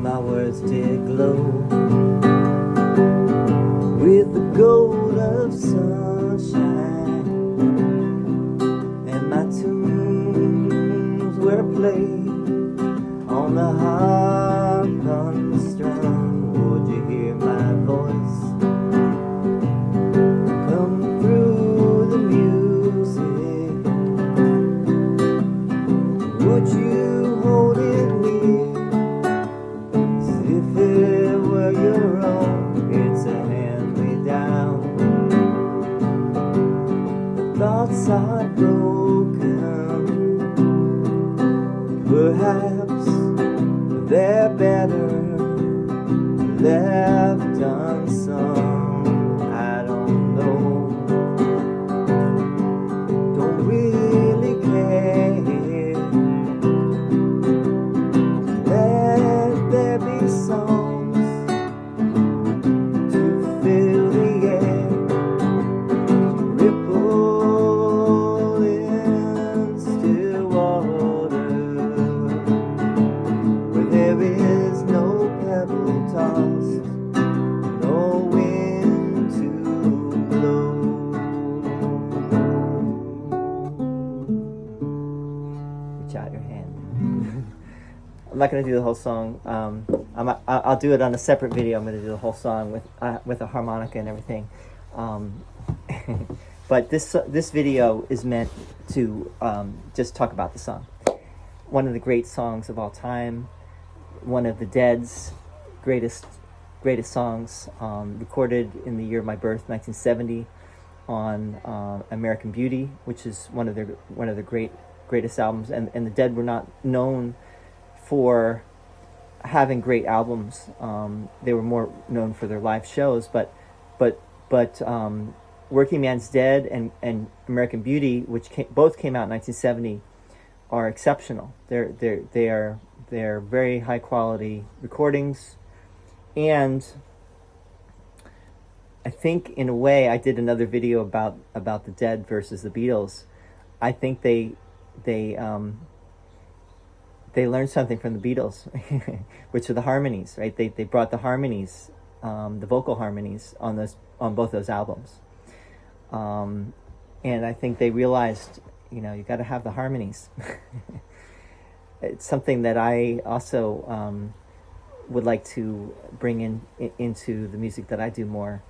my words did glow with the gold of sunshine, and my tunes were played on the harp unstrung. Would you hear my voice come through the music? Would you hold it near as if it were your own? It's a hand-me-down. The thoughts are broken, perhaps they're better left unsung. I don't know, don't really care. Let there be songs to fill the air, ripple in still water, where there is no pebble tossed, no wind to blow. Reach out your hand. I'm not going to do the whole song. I'll do it on a separate video. I'm going to do the whole song with a harmonica and everything. But this video is meant to just talk about the song. One of the great songs of all time. One of the Dead's greatest songs, recorded in the year of my birth, 1970, on American Beauty, which is one of their greatest albums. And the Dead were not known for having great albums. They were more known for their live shows, but Working Man's Dead and American Beauty, which both came out in 1970, are exceptional. They're very high quality recordings, and I think in a way I did another video about the Dead versus the Beatles. I think they learned something from the Beatles, which are the harmonies, right? They brought the harmonies, the vocal harmonies on both those albums. And I think they realized, you got to have the harmonies. It's something that I also would like to bring into the music that I do more,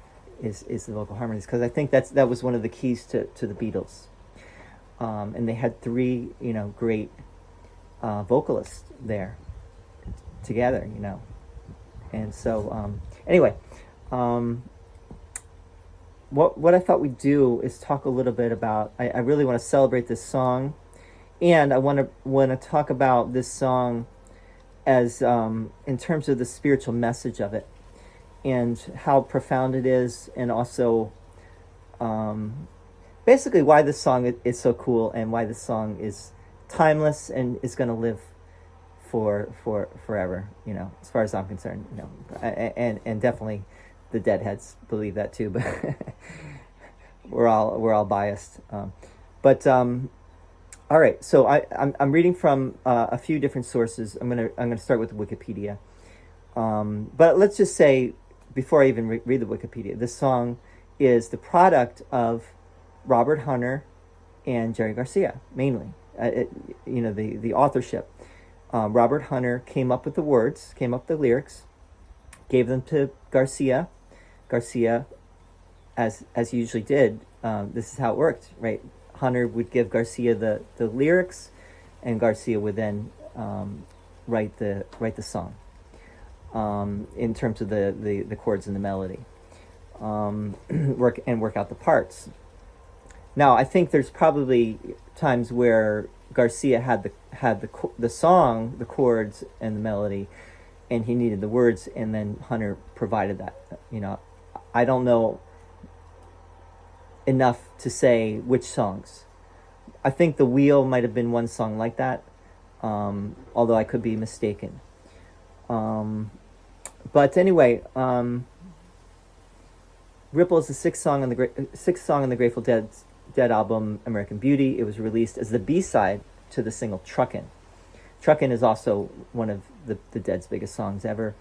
is the vocal harmonies, because I think that was one of the keys to the Beatles. And they had three, great vocalists there together, and so anyway, what I thought we'd do is talk a little bit about. I really want to celebrate this song, and I want to talk about this song as in terms of the spiritual message of it, and how profound it is, and also basically why this song is so cool, and why this song is timeless and is going to live for forever, as far as I'm concerned, and definitely the Deadheads believe that too, but we're all biased. But all right, so I'm reading from a few different sources. I'm gonna start with Wikipedia, but let's just say, before I even read the Wikipedia, this song is the product of Robert Hunter and Jerry Garcia, mainly. The authorship. Robert Hunter came up with the words, came up with the lyrics, gave them to Garcia. Garcia, as he usually did, this is how it worked, right? Hunter would give Garcia the lyrics, and Garcia would then write the song in terms of the chords and the melody, work out the parts. Now, I think there's probably times where Garcia had the song, the chords, and the melody, and he needed the words, and then Hunter provided that. I don't know enough to say which songs. I think The Wheel might have been one song like that, although I could be mistaken. But anyway, Ripple is the sixth song on the Grateful Dead album American Beauty. It was released as the B-side to the single Truckin'. Truckin' is also one of the Dead's biggest songs ever.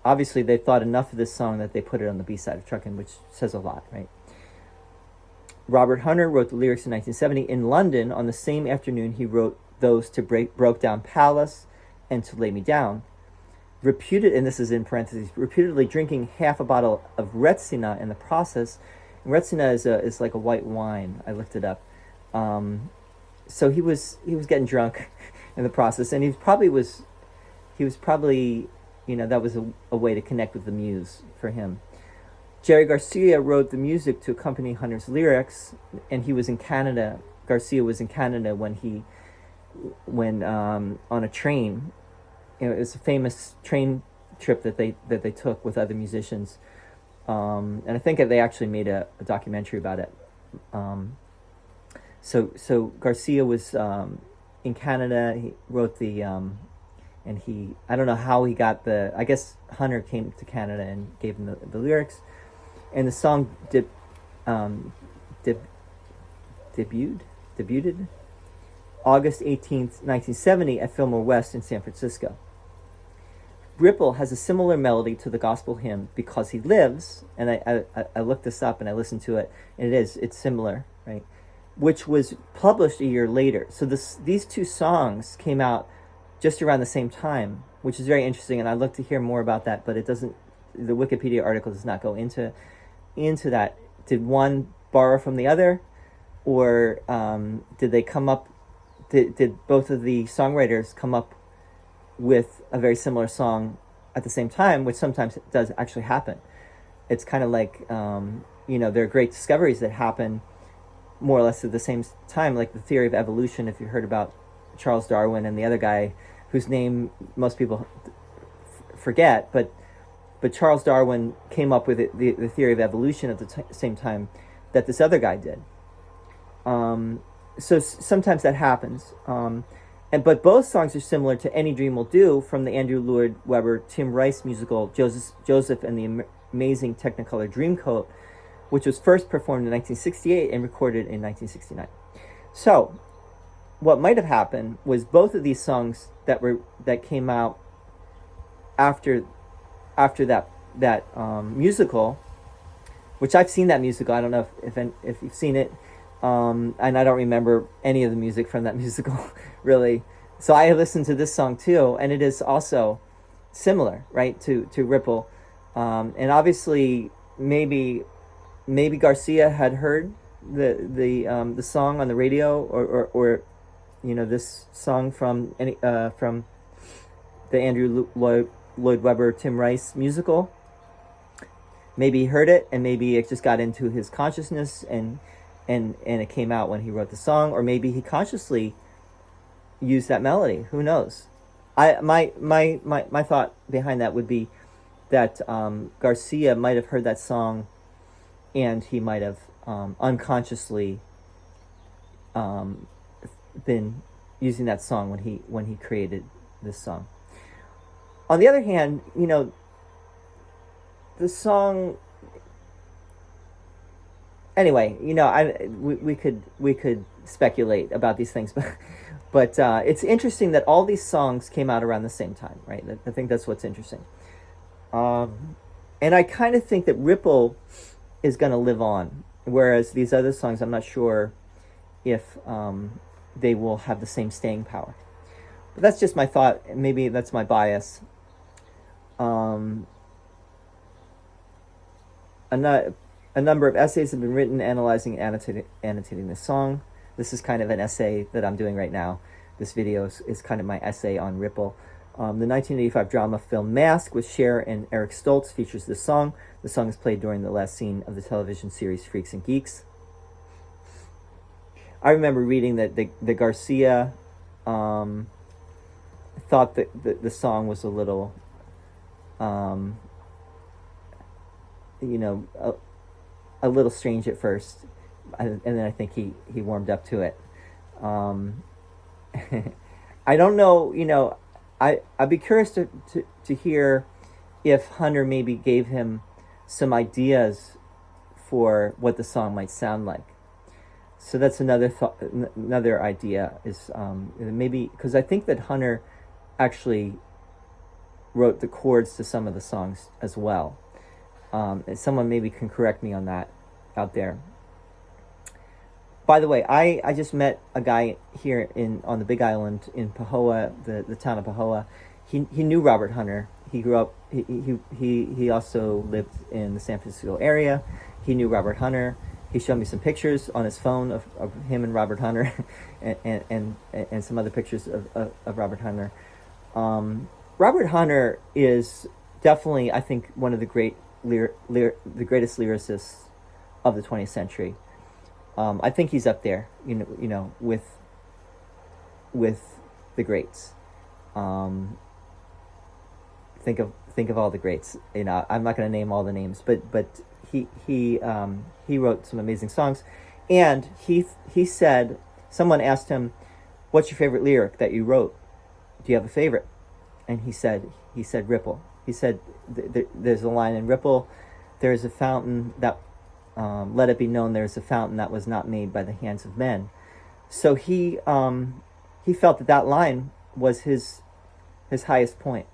Obviously, they thought enough of this song that they put it on the B-side of Truckin', which says a lot, right? Robert Hunter wrote the lyrics in 1970. In London, on the same afternoon, he wrote those to Broke Down Palace and To Lay Me Down. And this is in parentheses, reputedly drinking half a bottle of Retsina in the process. And Retsina is like a white wine. I looked it up. So he was getting drunk in the process, and he was probably that was a way to connect with the muse for him. Jerry Garcia wrote the music to accompany Hunter's lyrics, and he was in Canada. Garcia was in Canada when on a train. It was a famous train trip that they took with other musicians, and I think they actually made a documentary about it. So Garcia was in Canada. He wrote the and I don't know how he got I guess Hunter came to Canada and gave him the lyrics, and the song debuted August 18th, 1970 at Fillmore West in San Francisco. Ripple has a similar melody to the gospel hymn Because He Lives, and I looked this up and I listened to it, and it's similar, right? Which was published a year later. So these two songs came out just around the same time, which is very interesting, and I'd love to hear more about that, but the Wikipedia article does not go into that. Did one borrow from the other, or did they come up? Did both of the songwriters come up with a very similar song at the same time, which sometimes does actually happen? It's kind of like there are great discoveries that happen more or less at the same time, like the theory of evolution. If you heard about Charles Darwin and the other guy whose name most people forget, but Charles Darwin came up with the theory of evolution at the same time that this other guy did. So sometimes that happens. But both songs are similar to Any Dream Will Do from the Andrew Lloyd Webber Tim Rice musical Joseph and the Amazing Technicolor Dreamcoat, which was first performed in 1968 and recorded in 1969. So what might have happened was both of these songs that came out after that musical, which I've seen that musical. I don't know if you've seen it, and I don't remember any of the music from that musical really. So I listened to this song too, and it is also similar, right, to Ripple, and obviously maybe Garcia had heard the song on the radio, or this song from the Andrew Lloyd Webber Tim Rice musical. Maybe he heard it, and maybe it just got into his consciousness, and it came out when he wrote the song, or maybe he consciously used that melody. Who knows? My thought behind that would be that Garcia might have heard that song, and he might have unconsciously been using that song when he created this song. On the other hand, the song. Anyway, we could speculate about these things, but it's interesting that all these songs came out around the same time, right? I think that's what's interesting. And I kind of think that Ripple is going to live on, whereas these other songs, I'm not sure if they will have the same staying power. But that's just my thought. Maybe that's my bias. A number of essays have been written analyzing and annotating this song. This is kind of an essay that I'm doing right now. This video is kind of my essay on Ripple. The 1985 drama film Mask with Cher and Eric Stoltz features this song. The song is played during the last scene of the television series Freaks and Geeks. I remember reading that the Garcia thought that the song was a little, a little strange at first, and then I think he warmed up to it. I don't know, I'd be curious to hear if Hunter maybe gave him some ideas for what the song might sound like. So that's another thought, another idea is maybe because I think that Hunter actually wrote the chords to some of the songs as well. And someone maybe can correct me on that out there. By the way, I just met a guy here on the Big Island in Pahoa, the town of Pahoa. He knew Robert Hunter. He grew up. He also lived in the San Francisco area. He knew Robert Hunter. He showed me some pictures on his phone of him and Robert Hunter, and some other pictures of Robert Hunter. Robert Hunter is definitely, I think, one of the the greatest lyricists of the 20th century. I think he's up there, with the greats. Think of all the greats. I'm not going to name all the names, but he wrote some amazing songs, and he said, someone asked him, "What's your favorite lyric that you wrote? Do you have a favorite?" And he said Ripple. He said there's a line in Ripple, "There is a fountain that let it be known there is a fountain that was not made by the hands of men." So he felt that line was his highest point.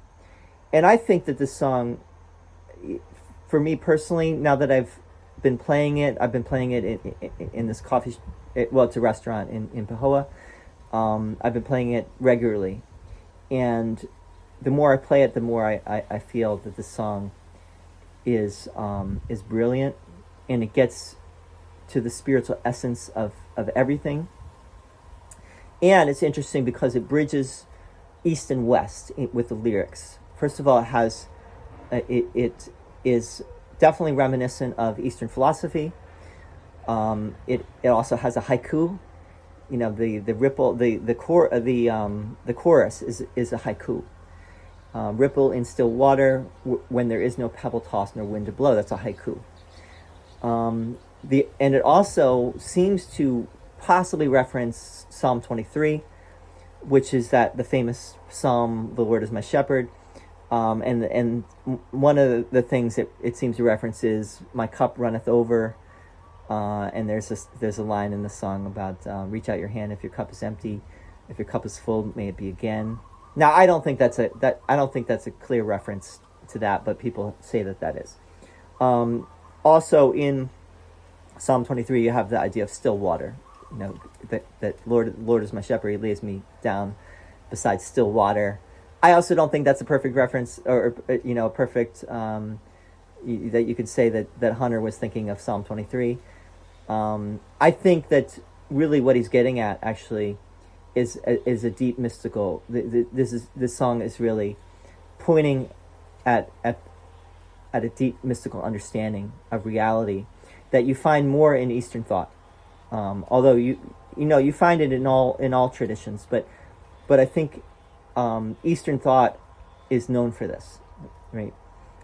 And I think that this song, for me personally, now that I've been playing it in this it's a restaurant in Pahoa. I've been playing it regularly, and the more I play it, the more I feel that the song is brilliant, and it gets to the spiritual essence of everything. And it's interesting because it bridges East and West with the lyrics. First of all, it is definitely reminiscent of Eastern philosophy. It also has a haiku. The ripple, the chorus is a haiku. Ripple in still water, when there is no pebble tossed nor wind to blow. That's a haiku. And it also seems to possibly reference Psalm 23, which is the famous psalm, "The Lord is my shepherd." And one of the things that it seems to reference is, "My cup runneth over," and there's a line in the song about "Reach out your hand if your cup is empty, if your cup is full, may it be again." Now, I don't think that's a clear reference to that, but people say that is. Also in Psalm 23, you have the idea of still water. That Lord is my shepherd; He lays me down beside still water. I also don't think that's a perfect reference, or perfect that you could say that Hunter was thinking of Psalm 23. I think that really what he's getting at actually is a deep mystical. This song is really pointing at a deep mystical understanding of reality that you find more in Eastern thought. Although you find it in all traditions, but I think Eastern thought is known for this, right?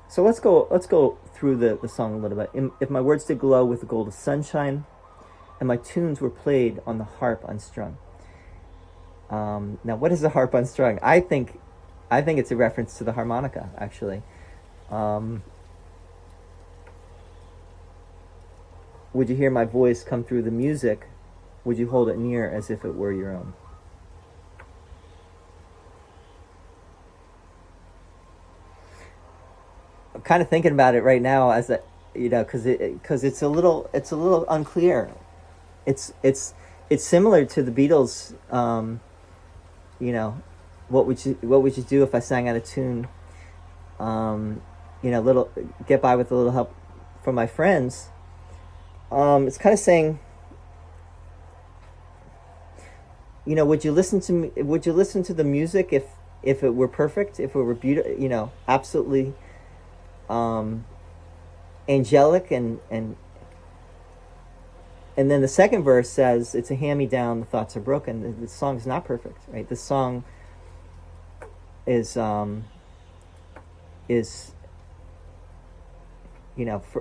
So let's go through the song a little bit. If my words did glow with the gold of sunshine, and my tunes were played on the harp unstrung. Now, what is the harp unstrung? I think it's a reference to the harmonica, actually. Would you hear my voice come through the music? Would you hold it near as if it were your own? I'm kind of thinking about it right now as because it's a little unclear. It's similar to the Beatles. What would you do if I sang out of tune? Little get by with a little help from my friends. It's kind of saying, would you listen to me? Would you listen to the music if it were perfect? If it were beautiful? Absolutely angelic and then the second verse says it's a hand-me-down, the thoughts are broken. The song's not perfect, right? The song is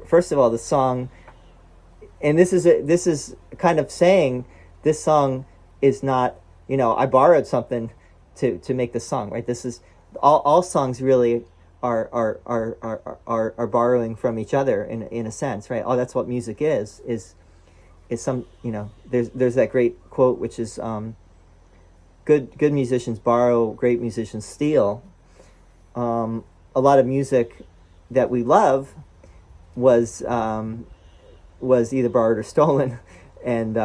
first of all, the song, and this is kind of saying this song is not, I borrowed something to make this song, right? This is all songs really are borrowing from each other in a sense, right? Oh, that's what music is is some, there's that great quote, which is, good musicians borrow, great musicians steal. A lot of music that we love was either borrowed or stolen, and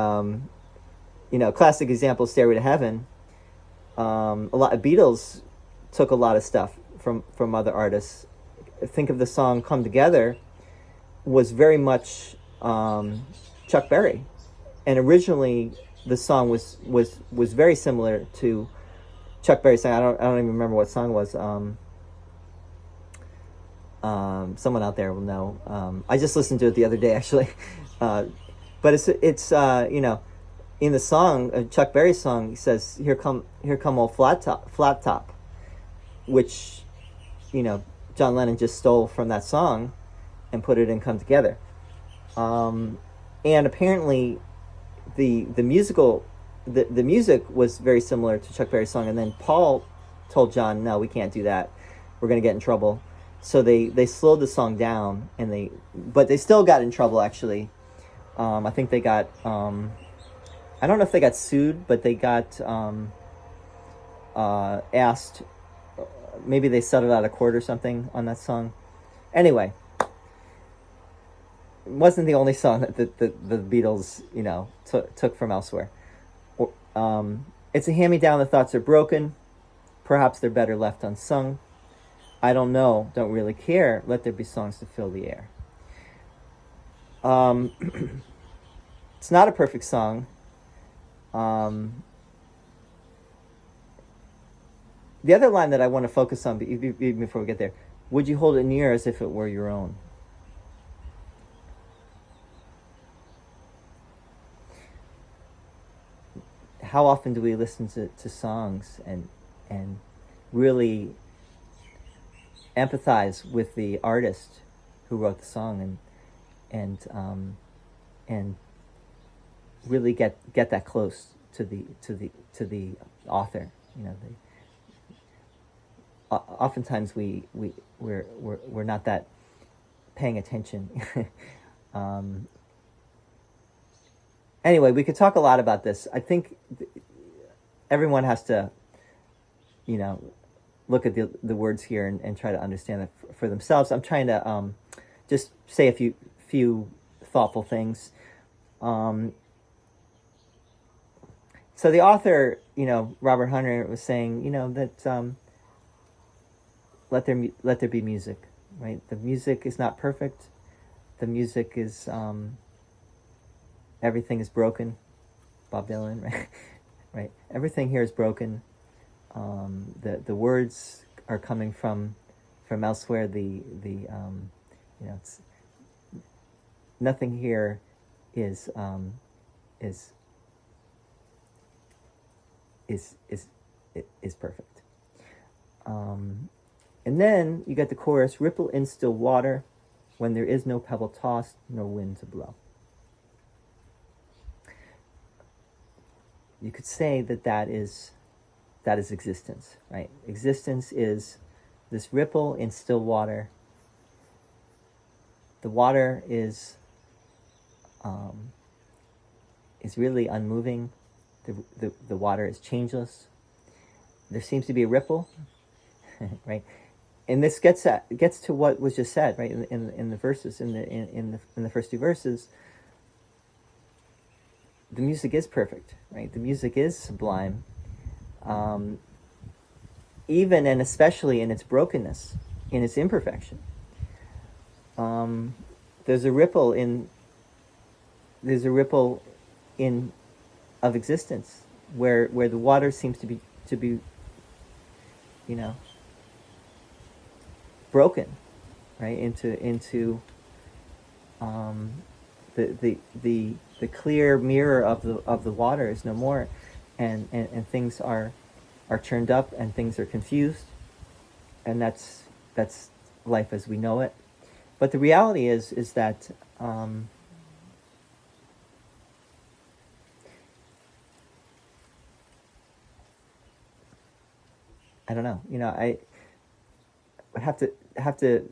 classic example, Stairway to Heaven. A lot of Beatles took a lot of stuff from other artists. Think of the song "Come Together" was very much Chuck Berry, and originally the song was very similar to Chuck Berry's song. I don't even remember what song it was. Someone out there will know. I just listened to it the other day, actually. But it's in the song, Chuck Berry's song, he says, "Here come old flat top," which, John Lennon just stole from that song and put it in "Come Together." And apparently, the music was very similar to Chuck Berry's song, and then Paul told John, "No, we can't do that. We're going to get in trouble." So they slowed the song down, but they still got in trouble, actually. I think they got, I don't know if they got sued, but they got asked, maybe they settled out of court or something on that song. Anyway, it wasn't the only song that the Beatles, took from elsewhere. It's a hand-me-down, the thoughts are broken. Perhaps they're better left unsung. I don't know, don't really care. Let there be songs to fill the air. It's not a perfect song. The other line that I want to focus on before we get there: would you hold it near as if it were your own? How often do we listen to songs and really empathize with the artist who wrote the song and really get that close to the author? Oftentimes we're not that paying attention. Anyway, we could talk a lot about this. I think everyone has to, look at the words here and try to understand it for themselves. I'm trying to just say a few thoughtful things. So the author, Robert Hunter, was saying, that let there be music, right? The music is not perfect. The music is everything is broken. Bob Dylan, right? Right. Everything here is broken. The words are coming from elsewhere. It's nothing here is perfect. And then you got the chorus: ripple in still water, when there is no pebble tossed, no wind to blow. You could say that is existence, right? Existence is this ripple in still water. The water is really unmoving. The water is changeless. There seems to be a ripple, right? And this gets to what was just said, right? In the verses, in the first two verses. The music is perfect, right? The music is sublime, even and especially in its brokenness, in its imperfection. There's a ripple in of existence where the water seems to be broken, right? Into the clear mirror of the water is no more, and things are churned up, and things are confused, and that's life as we know it. But the reality is that I don't know. I would have to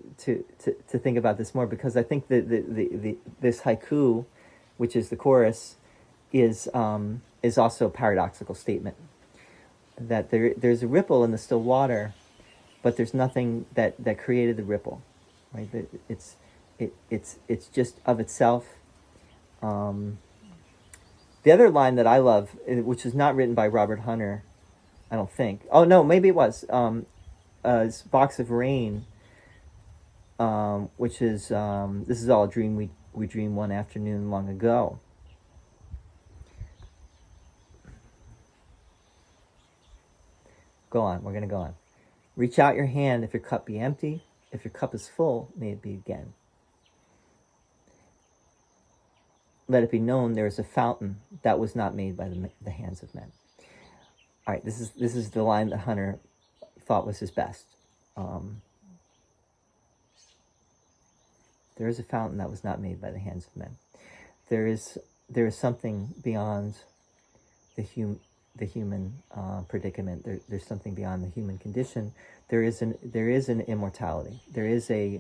think about this more, because I think that this haiku which is the chorus, is also a paradoxical statement. That there's a ripple in the still water, but there's nothing that created the ripple, right? It's just of itself. The other line that I love, which is not written by Robert Hunter, I don't think. Oh no, maybe it was. It's Box of Rain, which is this is all a dream we dreamed one afternoon long ago. Go on, we're gonna go on. Reach out your hand if your cup be empty. If your cup is full, may it be again. Let it be known there is a fountain that was not made by the hands of men. All right, this is the line that Hunter thought was his best. There is a fountain that was not made by the hands of men. There is something beyond the human predicament. There's something beyond the human condition. There is an immortality. There is the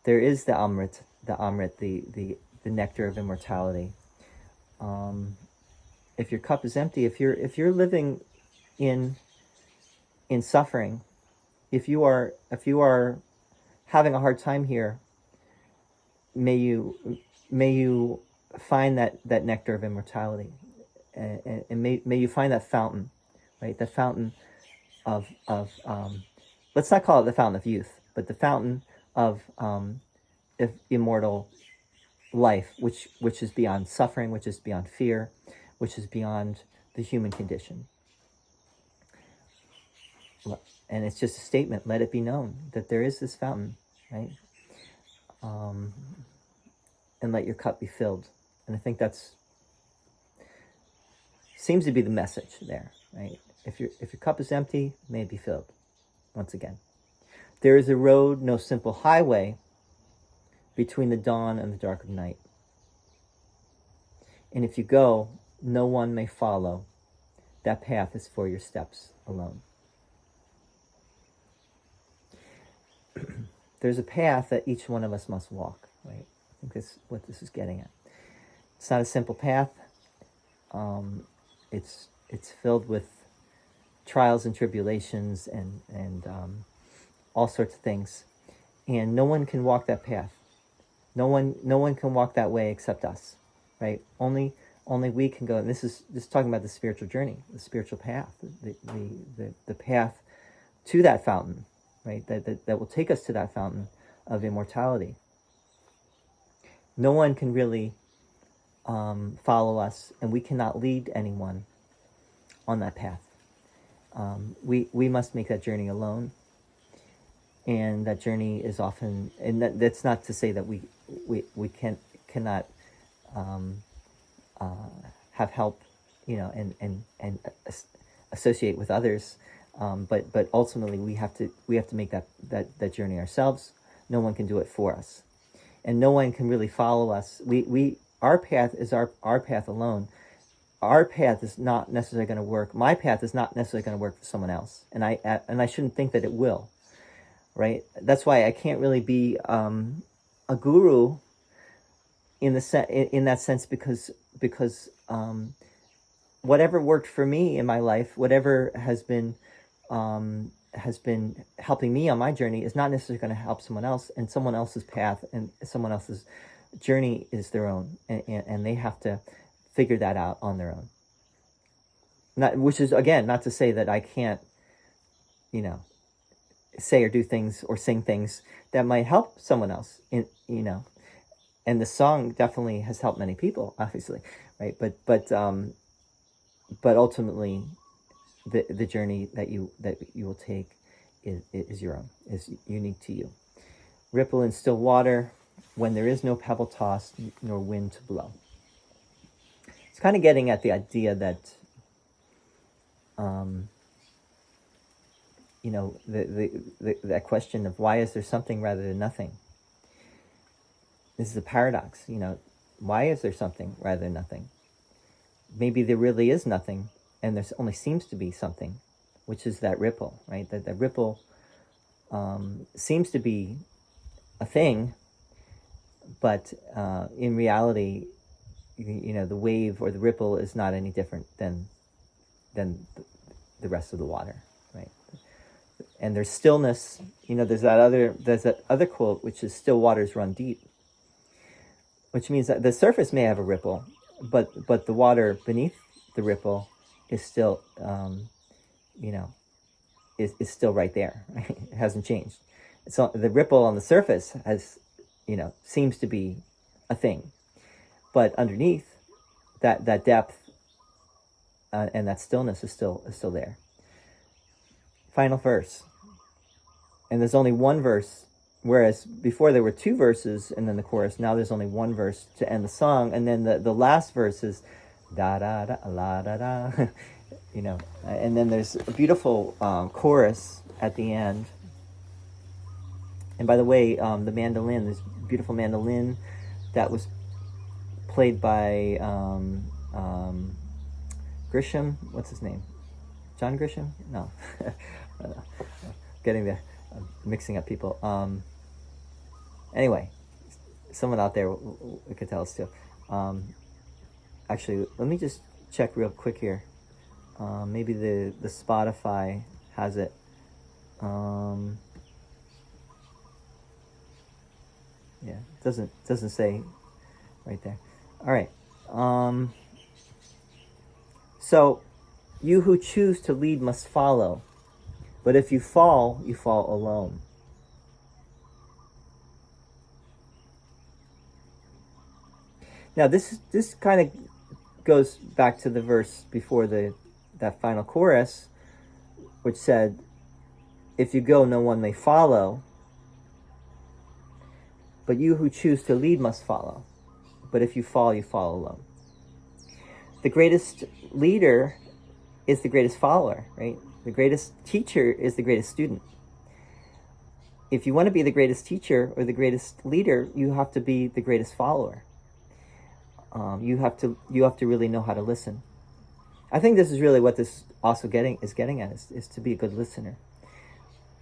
amrit, the nectar of immortality. If your cup is empty, if you're living in suffering, if you are having a hard time here, may you find that nectar of immortality, and may you find that fountain, right? The fountain of let's not call it the fountain of youth, but the fountain of immortal life, which is beyond suffering, which is beyond fear, which is beyond the human condition. And it's just a statement, let it be known that there is this fountain, right? And let your cup be filled. And I think that's seems to be the message there, right? If your cup is empty, may it be filled. Once again, there is a road, no simple highway, between the dawn and the dark of night. And if you go, no one may follow. That path is for your steps alone. There's a path that each one of us must walk, right? I think that's what this is getting at. It's not a simple path. It's filled with trials and tribulations and all sorts of things. And no one can walk that path. No one can walk that way except us, right? Only we can go. And this is talking about the spiritual journey, the spiritual path, the path to that fountain, right? That will take us to that fountain of immortality. No one can really follow us, and we cannot lead anyone on that path. We must make that journey alone. And that journey is often, and that's not to say that we cannot have help, and associate with others, but ultimately we have to make that journey ourselves. No one can do it for us, and no one can really follow us. Our path is our path alone. Our path is not necessarily going to work. My path is not necessarily going to work for someone else, and I shouldn't think that it will. Right? That's why I can't really be a guru in that sense, because whatever worked for me in my life, whatever has been helping me on my journey, is not necessarily going to help someone else, and someone else's path and someone else's journey is their own, and they have to figure that out on their own. Which is, again, not to say that I can't, say or do things or sing things that might help someone else, and the song definitely has helped many people, obviously, right? But ultimately, the journey that you will take is your own, is unique to you. Ripple in still water, when there is no pebble tossed nor wind to blow. It's kind of getting at the idea that that question of why is there something rather than nothing. This is a paradox. Why is there something rather than nothing? Maybe there really is nothing, and there only seems to be something, which is that ripple, right? That ripple seems to be a thing, but in reality, the wave or the ripple is not any different than the rest of the water, right? And there's stillness. There's that other quote, which is "Still waters run deep," which means that the surface may have a ripple, but the water beneath the ripple is still, is still right there. Right? It hasn't changed. So the ripple on the surface has, seems to be a thing, but underneath, that depth and that stillness is still there. Final verse, and there's only one verse, whereas before there were two verses and then the chorus. Now there's only one verse to end the song, and then the last verse is da da da la da da, and then there's a beautiful chorus at the end. And by the way, the mandolin, this beautiful mandolin that was played by Grisham. What's his name? John Grisham? No. Mixing up people. Anyway, someone out there could tell us too. Actually, let me just check real quick here. Maybe the Spotify has it. Yeah, it doesn't say right there. All right. So, you who choose to lead must follow, but if you fall alone. Now, this kind of goes back to the verse before that final chorus, which said, "If you go, no one may follow, but you who choose to lead must follow. But if you fall alone." The greatest leader is the greatest follower, right? The greatest teacher is the greatest student. If you want to be the greatest teacher or the greatest leader, you have to be the greatest follower. You have to really know how to listen. I think this is really what this also is getting at is to be a good listener,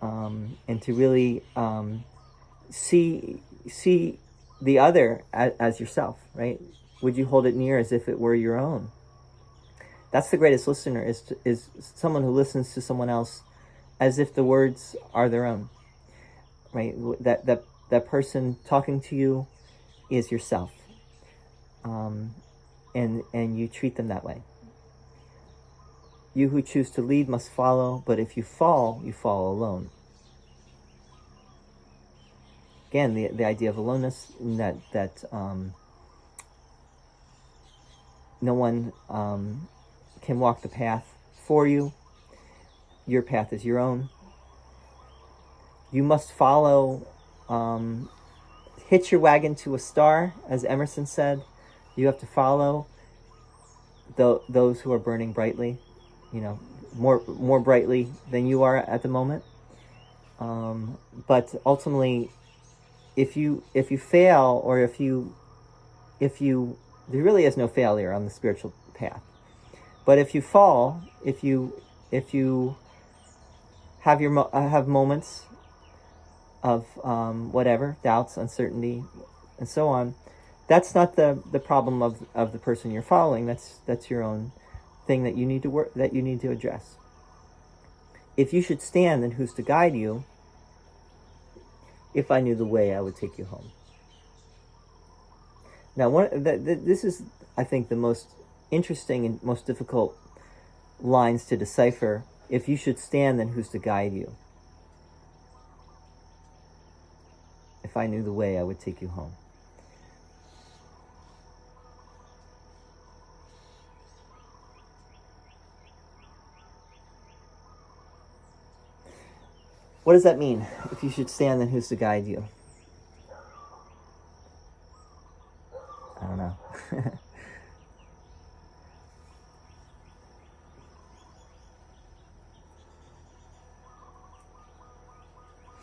and to really see the other as yourself, right? Would you hold it near as if it were your own? That's the greatest listener, is someone who listens to someone else as if the words are their own, right? That person talking to you is yourself, and you treat them that way. You who choose to lead must follow, but if you fall alone. Again, the idea of aloneness, that no one can walk the path for you. Your path is your own. You must follow, hitch your wagon to a star, as Emerson said. You have to follow those who are burning brightly, more brightly than you are at the moment. But ultimately, if you fail, or if you there really is no failure on the spiritual path. But if you fall, if you have moments of whatever, doubts, uncertainty, and so on, that's not the problem of the person you're following. That's your own thing that you need to address. If you should stand, then who's to guide you? If I knew the way, I would take you home. Now, this is, I think, the most interesting and most difficult lines to decipher. If you should stand, then who's to guide you? If I knew the way, I would take you home. What does that mean? If you should stand, then who's to guide you? I don't know.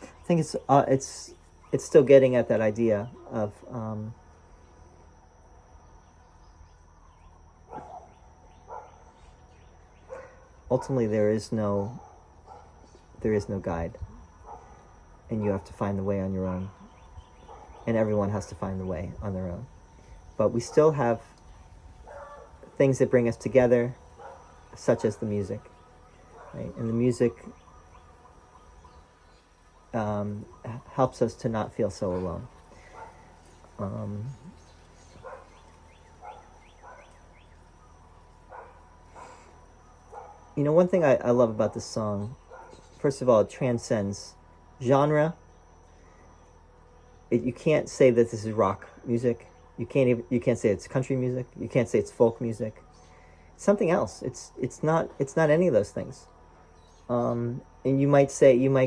I think it's still getting at that idea of ultimately there is no guide, and you have to find the way on your own, and everyone has to find the way on their own. But we still have things that bring us together, such as the music, right? And the music helps us to not feel so alone. You know, one thing I love about this song, first of all, it transcends genre. You can't say that this is rock music. You can't say it's country music. You can't say it's folk music. It's something else. It's not any of those things. And you might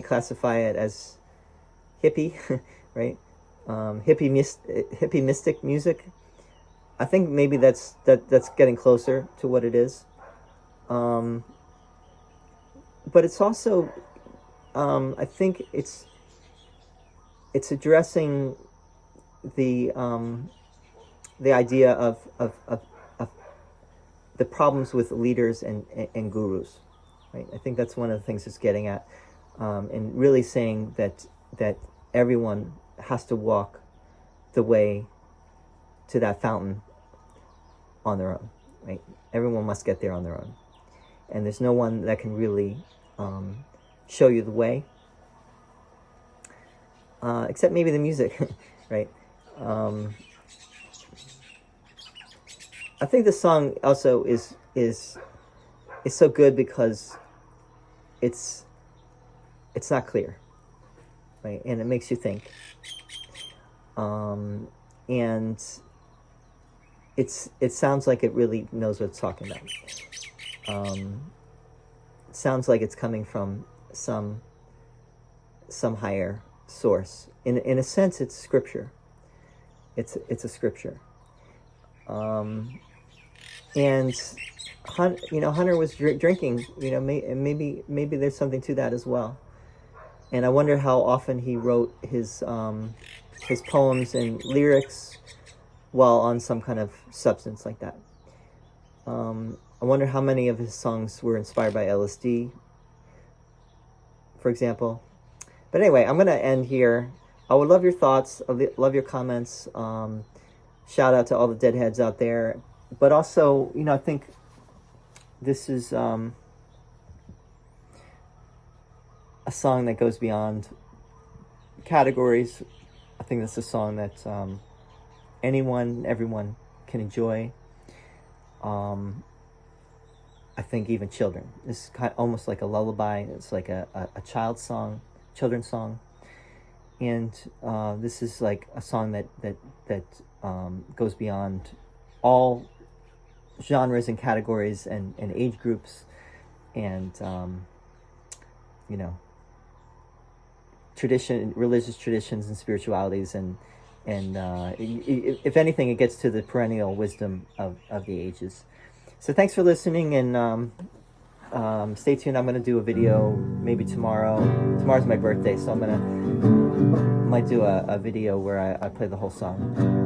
classify it as hippie, right? Hippie mystic music. I think maybe that's getting closer to what it is. But it's also, I think it's addressing the idea of the problems with leaders and gurus, right? I think that's one of the things it's getting at, and really saying that everyone has to walk the way to that fountain on their own, right? Everyone must get there on their own, and there's no one that can really show you the way, except maybe the music, right? I think the song also is so good because it's not clear, right? And it makes you think, and it sounds like it really knows what it's talking about. It sounds like it's coming from some higher source. In a sense, it's scripture. It's a scripture. And Hunter was drinking. Maybe there's something to that as well. And I wonder how often he wrote his poems and lyrics while on some kind of substance like that. I wonder how many of his songs were inspired by LSD, for example. But anyway, I'm going to end here. I would love your thoughts. I love your comments. Shout out to all the deadheads out there. But also, I think this is a song that goes beyond categories. I think that's a song that everyone can enjoy. I think even children. It's almost like a lullaby. It's like a children's song. And this is like a song that goes beyond all genres and categories and age groups and religious traditions and spiritualities and if anything, it gets to the perennial wisdom of the ages. So thanks for listening, and stay tuned. I'm going to do a video maybe tomorrow. Tomorrow's my birthday, so might do a video where I play the whole song.